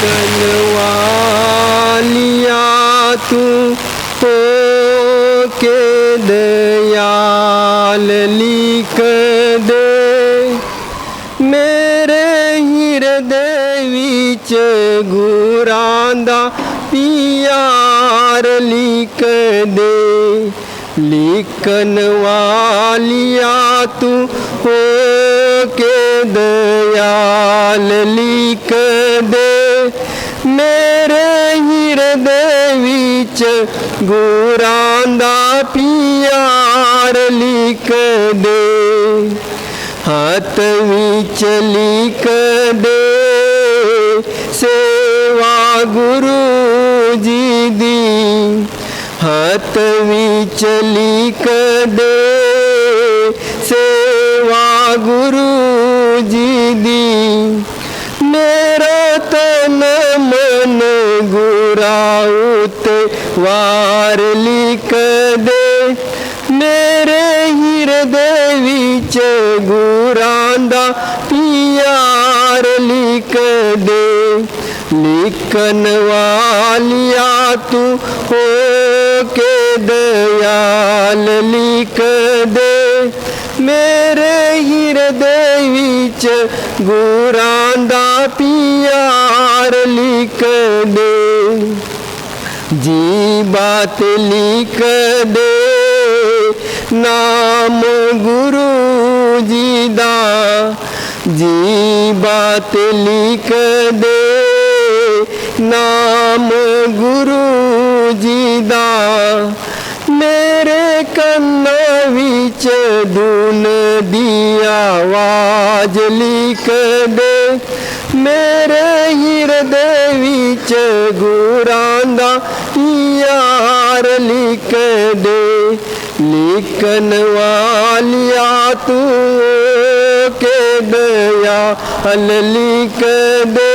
कनवालिया तू हो के दयाल लिख दे मेरे हिरदे विच गुरांदा प्यार लिख दे लिखन वालिया तू हो के दयाल लिख दे मेरे हिरदे विच गुरांदा प्यार लिख दे हाथ विच लिख दे सेवा गुरु जी दी हाथ विच लिख दे सेवा गुरु जी दी मेरा तन मन गुराउत वार लिख दे मेरे हिरदे विच गुरांदा प्यार लिख दे लिखन वालिया तू हो के दयाल लिख दे मेरे हिरदे विच गुरांदा प्यार लिख दे जी बात लिख दे नाम गुरु जी दा जी बात लिख दे नाम गुरु जी दा मेरे कन्ना विच धुन दी आवाज लिख दे मेरे हिरदे विच गुरांदा प्यार लिख दे लिखन वालिया तू के दयाल लिख दे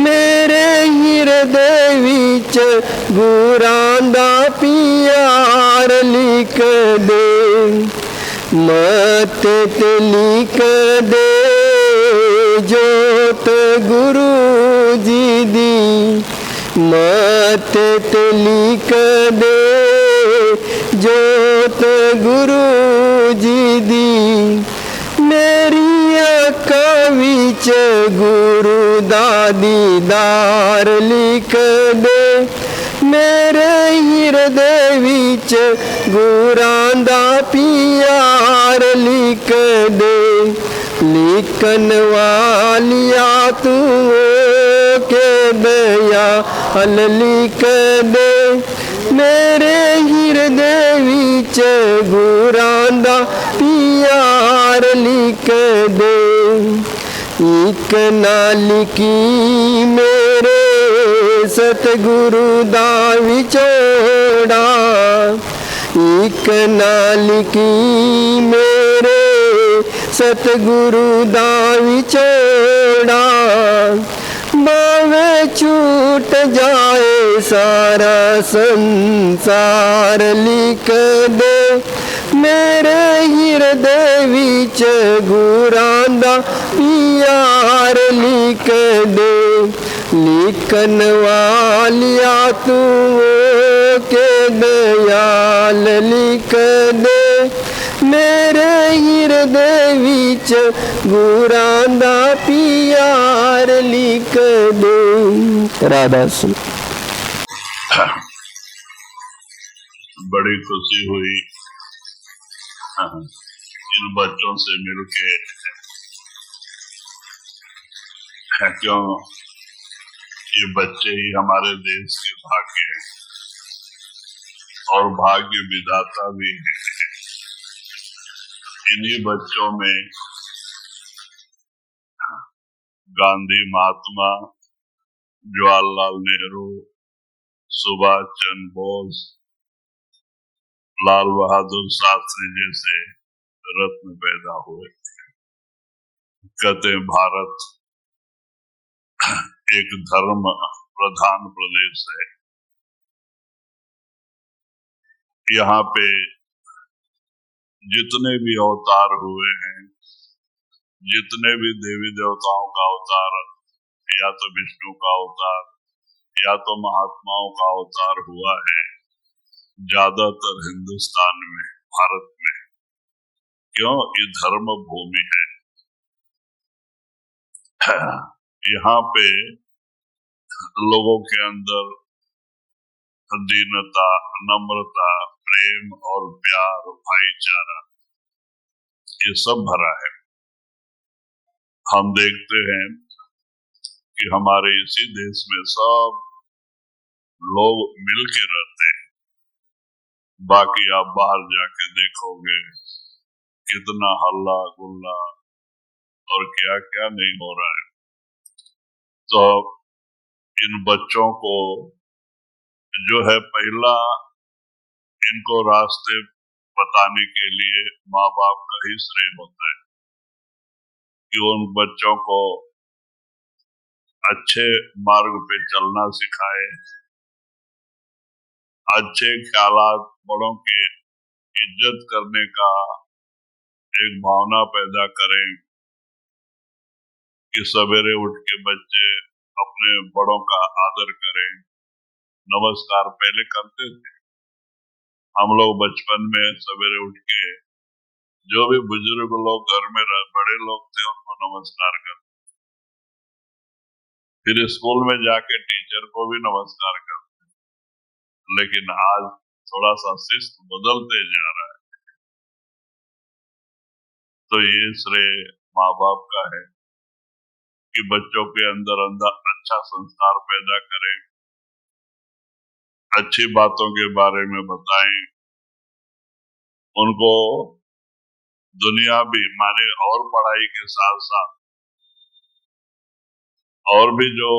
मेरे हिरदे विच गुरांदा प्यार लिख दे मत ते लिख दे जोत गुरु जी दी मत ते लिख दे जोत गुरु जी दी मेरी अक्खां विच गुरु दा दीदार लिख दे मेरे हिरदे विच गुरांदा प्यार लिख दे लिखन वालिया तू के दयाल लिख दे मेरे हिरदे विच गुरांदा प्यार लिख दे एक ना लिखी मेरे सतगुरु दा विछोड़ा एक ना लिखी मेरे सतगुरु दा विछोड़ा बावे छूट जाए सारा संसार लिख दे मेरे हिरदे विच गुरांदा प्यार लिख दे लिखन वालिया तू के दयाल लिख दे मेरे हिरदे विच गुरांदा प्यार लिख दे राधा सुन। बड़ी खुशी हुई इन बच्चों से मिलके क्यों ये बच्चे ही हमारे देश के भाग्य हैं और भाग्य विधाता भी हैं। इन्हीं बच्चों में गांधी महात्मा जवाहरलाल नेहरू सुभाष चंद्र बोस लाल बहादुर शास्त्री जैसे रत्न पैदा हुए। कहते हैं भारत एक धर्म प्रधान प्रदेश है। यहाँ पे जितने भी अवतार हुए हैं, जितने भी देवी देवताओं का अवतार या तो विष्णु का अवतार या तो महात्माओं का अवतार हुआ है, ज्यादातर हिंदुस्तान में, भारत में। क्यों? ये धर्म भूमि है। यहाँ पे लोगों के अंदर दीनता, नम्रता, प्रेम और प्यार, भाईचारा, ये सब भरा है। हम देखते हैं कि हमारे इसी देश में सब लोग मिलके रहते हैं। बाकी आप बाहर जाके देखोगे कितना हल्ला गुल्ला और क्या क्या नहीं हो रहा है। तो इन बच्चों को जो है, पहला इनको रास्ते बताने के लिए माँ बाप का ही श्रेय होता है कि उन बच्चों को अच्छे मार्ग पे चलना सिखाए, अच्छे ख्यालात, बड़ों की इज्जत करने का एक भावना पैदा करें कि सवेरे उठ के बच्चे अपने बड़ों का आदर करें। नमस्कार पहले करते थे हम लोग बचपन में, सवेरे उठ के जो भी बुजुर्ग लोग घर में बड़े लोग थे उनको नमस्कार करते, फिर स्कूल में जाके टीचर को भी नमस्कार करते। लेकिन आज थोड़ा सा शिस्त बदलते जा रहा है। तो ये श्रेय माँ बाप का है कि बच्चों के अंदर अच्छा संस्कार पैदा करें, अच्छी बातों के बारे में बताएं, उनको दुनिया भी माने और पढ़ाई के साथ साथ और भी जो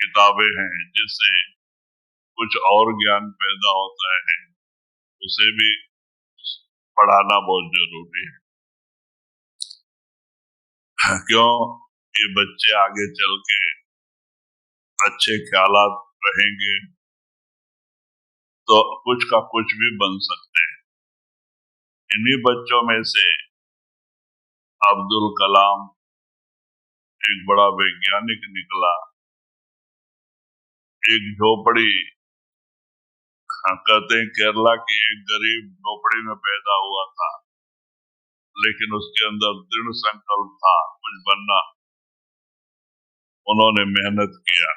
किताबें हैं जिससे कुछ और ज्ञान पैदा होता है, उसे भी पढ़ाना बहुत जरूरी है। क्यों? ये बच्चे आगे चल के अच्छे ख्यालात रहेंगे तो कुछ का कुछ भी बन सकते हैं। इन्हीं बच्चों में से अब्दुल कलाम एक बड़ा वैज्ञानिक निकला। एक झोपड़ी, कहते हैं केरला की एक गरीब झोपड़ी में पैदा हुआ था, लेकिन उसके अंदर दृढ़ संकल्प था कुछ बनना। उन्होंने मेहनत किया।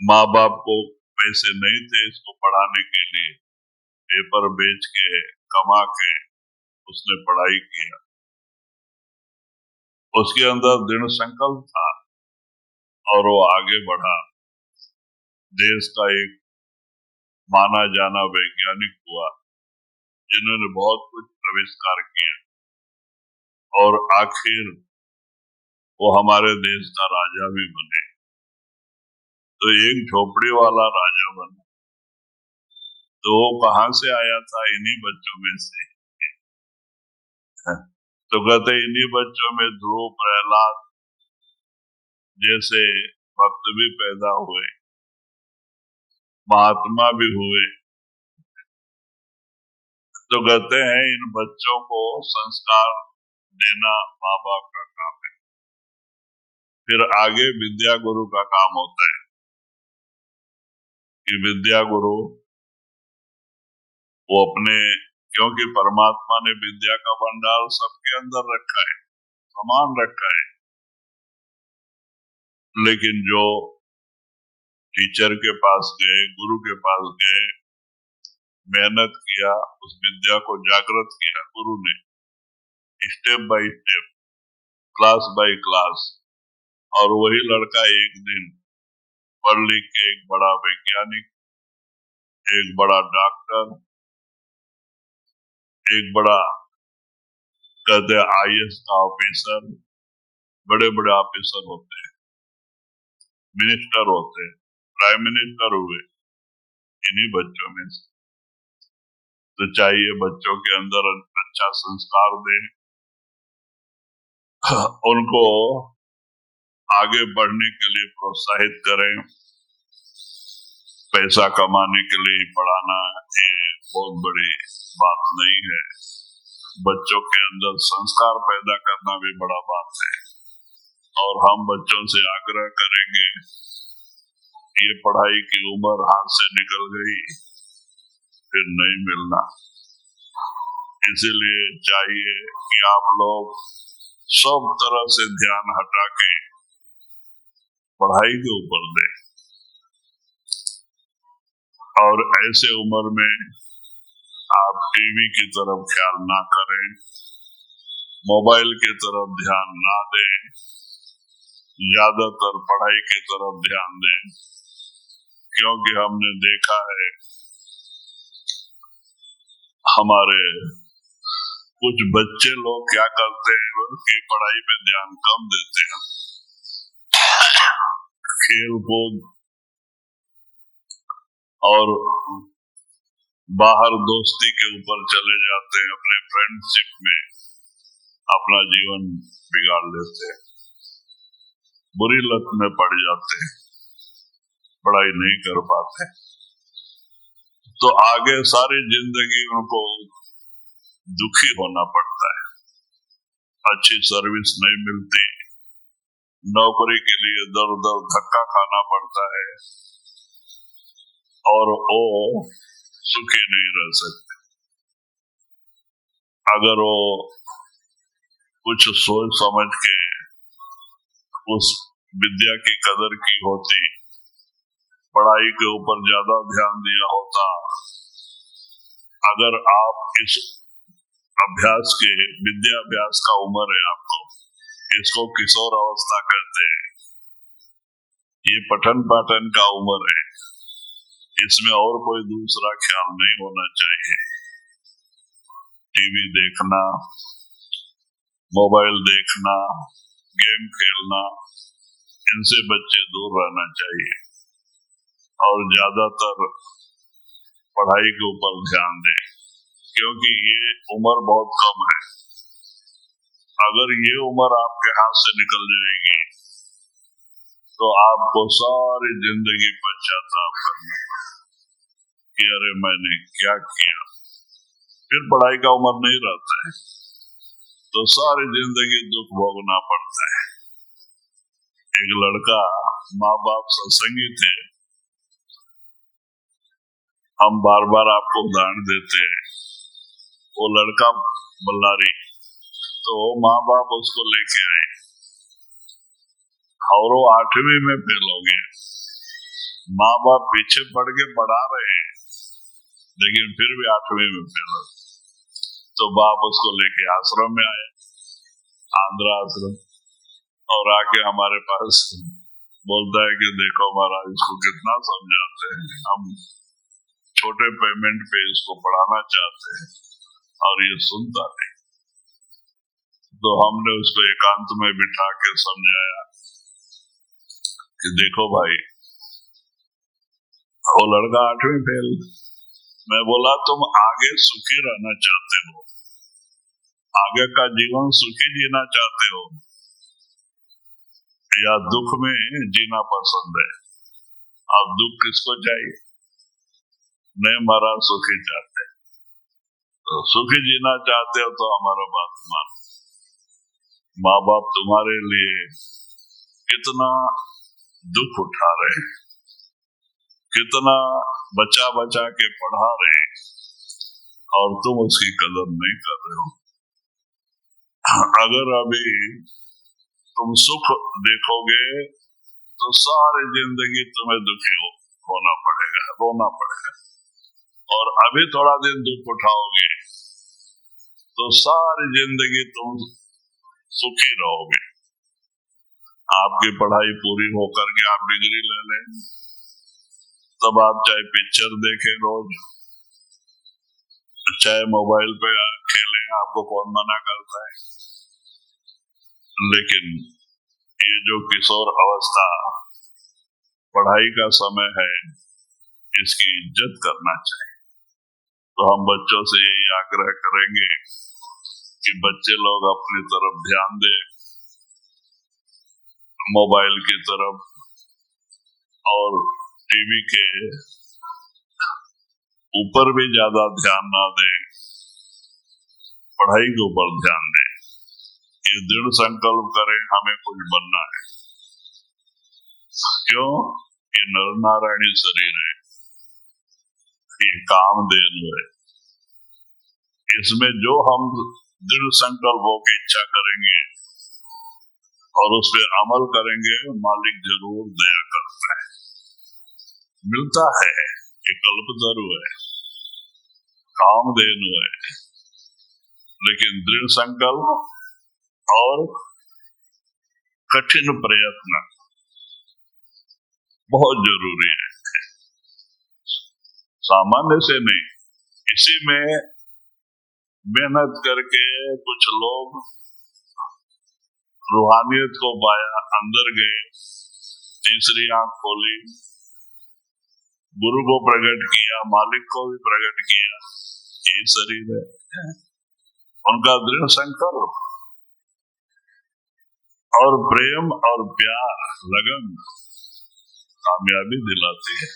माँ बाप को पैसे नहीं थे इसको पढ़ाने के लिए, पेपर बेच के कमा के उसने पढ़ाई किया। उसके अंदर दृढ़ संकल्प था और वो आगे बढ़ा। देश का एक माना जाना वैज्ञानिक हुआ जिन्होंने बहुत कुछ आविष्कार किया और आखिर वो हमारे देश का राजा भी बने। तो एक झोपड़ी वाला राजा बना, तो वो कहां से आया था? इन्हीं बच्चों में से। तो कहते इन्हीं बच्चों में ध्रुव, प्रहलाद जैसे भक्त भी पैदा हुए, महात्मा भी हुए। तो कहते हैं इन बच्चों को संस्कार देना माँ बाप का काम है। फिर आगे विद्या गुरु का काम होता है कि विद्या गुरु वो अपने, क्योंकि परमात्मा ने विद्या का भंडार सबके अंदर रखा है, समान रखा है, लेकिन जो टीचर के पास गए, गुरु के पास गए, मेहनत किया, उस विद्या को जागृत किया गुरु ने, step by step, class by class, और वही लड़का एक दिन पढ़ लिख के एक बड़ा वैज्ञानिक, एक बड़ा डॉक्टर, एक बड़ा कहते IAS का ऑफिसर, बड़े बड़े ऑफिसर होते हैं, मिनिस्टर होते हैं, प्राइम मिनिस्टर हुए इन्हीं बच्चों में से। तो चाहिए बच्चों के अंदर अच्छा संस्कार दें, उनको आगे बढ़ने के लिए प्रोत्साहित करें। पैसा कमाने के लिए पढ़ाना ये बहुत बड़ी बात नहीं है, बच्चों के अंदर संस्कार पैदा करना भी बड़ा बात है। और हम बच्चों से आग्रह करेंगे, ये पढ़ाई की उम्र हाथ से निकल गई, फिर नहीं मिलना। इसीलिए चाहिए कि आप लोग सब तरह से ध्यान हटा के पढ़ाई के ऊपर दें। और ऐसे उम्र में आप टीवी की तरफ ख्याल ना करें, मोबाइल की तरफ ध्यान ना दें, ज्यादातर पढ़ाई की तरफ ध्यान दें। क्योंकि हमने देखा है हमारे कुछ बच्चे लोग क्या करते हैं, उनकी पढ़ाई पे ध्यान कम देते हैं, खेल कूद और बाहर दोस्ती के ऊपर चले जाते हैं, अपने फ्रेंडशिप में अपना जीवन बिगाड़ लेते हैं, बुरी लत में पड़ जाते हैं, पढ़ाई नहीं कर पाते। तो आगे सारी जिंदगी उनको दुखी होना पड़ता है, अच्छी सर्विस नहीं मिलती, नौकरी के लिए दर दर धक्का खाना पड़ता है और वो सुखी नहीं रह सकते। अगर वो कुछ सोच समझ के उस विद्या की कदर की होती, पढ़ाई के ऊपर ज्यादा ध्यान दिया होता। अगर आप इस अभ्यास के विद्याभ्यास का उम्र है आपको, इसको किशोर अवस्था कहते हैं, ये पठन पाठन का उम्र है, इसमें और कोई दूसरा ख्याल नहीं होना चाहिए। टीवी देखना, मोबाइल देखना, गेम खेलना, इनसे बच्चे दूर रहना चाहिए और ज्यादातर पढ़ाई के ऊपर ध्यान दें, क्योंकि ये उम्र बहुत कम है। अगर ये उम्र आपके हाथ से निकल जाएगी तो आपको सारी जिंदगी पश्चाताप करना पड़ेगा कि अरे मैंने क्या किया। फिर पढ़ाई का उम्र नहीं रहता है तो सारी जिंदगी दुख भोगना पड़ता है। एक लड़का, माँ बाप सत्संगी थे, हम बार बार आपको उदाहरण देते हैं, वो लड़का बल्लारी, तो माँ बाप उसको लेके आए और वो 8वीं में फेल हो गया। माँ बाप पीछे पड़ के पढ़ा रहे हैं लेकिन फिर भी 8वीं में फेल हो। तो बाप उसको लेके आश्रम में आए, आंध्र आश्रम, और आके हमारे पास बोलता है कि देखो महाराज, इसको कितना समझाते हैं, हम छोटे पेमेंट पे इसको पढ़ाना चाहते हैं और ये सुनता नहीं। तो हमने उसको एकांत में बिठा के समझाया कि देखो भाई, वो लड़का 8वीं फेल। मैं बोला तुम आगे सुखी रहना चाहते हो, आगे का जीवन सुखी जीना चाहते हो या दुख में जीना पसंद है? अब दुख किसको चाहिए? नहीं महाराज, सुखी चाहते हैं। तो सुखी जीना चाहते हो तो हमारा बात मानो। माँ बाप तुम्हारे लिए कितना दुख उठा रहे हैं, कितना बचा बचा के पढ़ा रहे हैं और तुम उसकी कदर नहीं कर रहे हो। अगर अभी तुम सुख देखोगे तो सारी जिंदगी तुम्हें दुखी होना पड़ेगा, रोना पड़ेगा, और अभी थोड़ा दिन दुख उठाओगे तो सारी जिंदगी तुम सुखी रहोगे। आपकी पढ़ाई पूरी होकर के आप डिग्री ले लें, तब आप चाहे पिक्चर देखें रोज, चाहे मोबाइल पे खेलें, आपको कौन मना करता है। लेकिन ये जो किशोर अवस्था पढ़ाई का समय है, इसकी इज्जत करना चाहिए। तो हम बच्चों से यही आग्रह करेंगे कि बच्चे लोग अपनी तरफ ध्यान दें, मोबाइल की तरफ और टीवी के ऊपर भी ज्यादा ध्यान ना दें, पढ़ाई के ऊपर ध्यान दें। ये दृढ़ संकल्प करें हमें कुछ बनना है। क्यों? ये नर नारायणी शरीर है, ये कामधेनु है। इसमें जो हम दृढ़ संकल्पों की इच्छा करेंगे और उस पर अमल करेंगे, मालिक जरूर दया करता है, मिलता है। ये कल्पतरु है, कामधेनु है, लेकिन दृढ़ संकल्प और कठिन प्रयत्न बहुत जरूरी है, सामान्य से नहीं। इसी में मेहनत करके कुछ लोग रूहानियत को पाया, अंदर गए, तीसरी आंख खोली, गुरु को प्रकट किया, मालिक को भी प्रकट किया। ये शरीर है, उनका दृढ़ संकल्प और प्रेम और प्यार, लगन कामयाबी दिलाती है।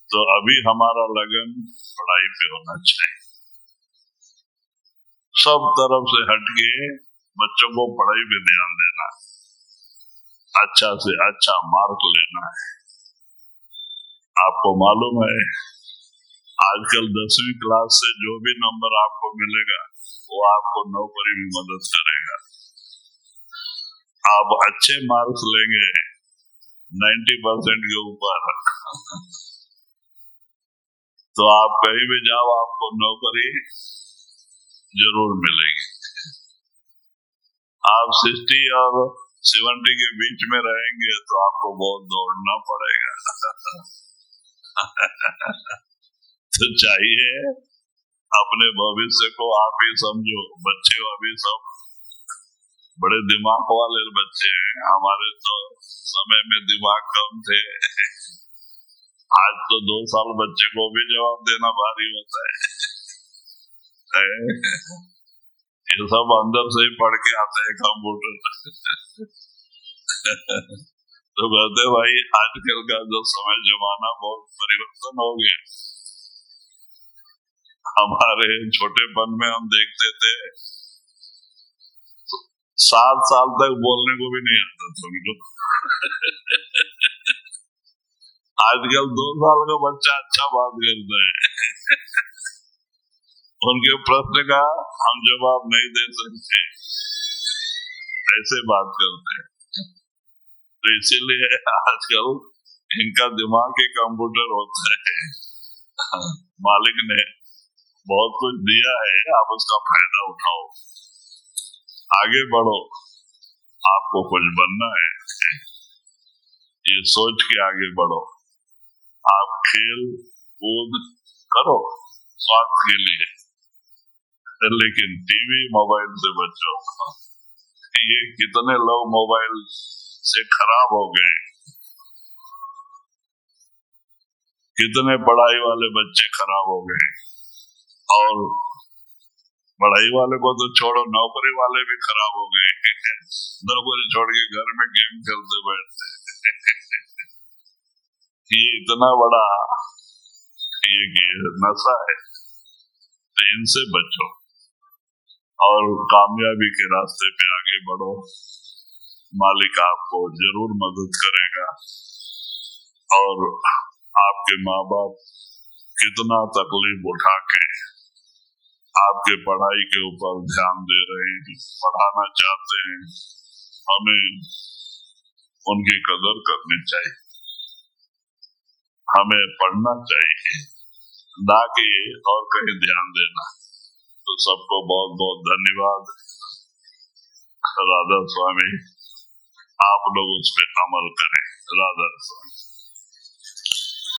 तो अभी हमारा लगन पढ़ाई पे होना चाहिए, सब तरफ से हटके बच्चों को पढ़ाई पे ध्यान देना, अच्छा से अच्छा मार्क लेना है। आपको मालूम है आजकल 10वीं क्लास से जो भी नंबर आपको मिलेगा वो आपको नौकरी में मदद करेगा। आप अच्छे मार्क्स लेंगे 90% के ऊपर तो आप कहीं भी जाओ आपको नौकरी जरूर मिलेगी। आप 60 और 70 के बीच में रहेंगे तो आपको बहुत दौड़ना पड़ेगा तो चाहिए अपने भविष्य को आप ही समझो। बच्चे अभी सब बड़े दिमाग वाले बच्चे हैं, हमारे तो समय में दिमाग कम थे। आज तो 2 साल बच्चे को भी जवाब देना भारी होता है ये सब अंदर से ही पढ़ के आते हैं कंप्यूटर तो कहते भाई आजकल का जो समय जमाना बहुत परिवर्तन हो गया। हमारे छोटेपन में हम देखते थे 7 साल तक बोलने को भी नहीं आता तुमको आजकल 2 साल का बच्चा अच्छा बात करता है उनके प्रश्न का हम जवाब नहीं दे सकते, ऐसे बात करते हैं। तो इसीलिए आजकल इनका दिमाग ही कंप्यूटर होता है। मालिक ने बहुत कुछ दिया है, आप उसका फायदा उठाओ, आगे बढ़ो, आपको कुछ बनना है, ये सोच के आगे बढ़ो। आप खेल कूद करो स्वास्थ्य के लिए, लेकिन टीवी मोबाइल से बचो। ये कितने लोग मोबाइल से खराब हो गए, कितने पढ़ाई वाले बच्चे खराब हो गए, और पढ़ाई वाले को तो छोड़ो नौकरी वाले भी खराब हो गए नौकरी छोड़ के घर में गेम खेलते बैठते ये इतना बड़ा ये नशा है, तो इनसे बचो और कामयाबी के रास्ते पे आगे बढ़ो। मालिक आपको जरूर मदद करेगा। और आपके माँ बाप कितना तकलीफ उठा के आपके पढ़ाई के ऊपर ध्यान दे रहे हैं, पढ़ाना चाहते हैं, हमें उनकी कदर करनी चाहिए, हमें पढ़ना चाहिए, ना कि और कहीं ध्यान देना। तो सबको बहुत बहुत धन्यवाद। राधा स्वामी, आप लोग उस पर अमल करें। राधा स्वामी।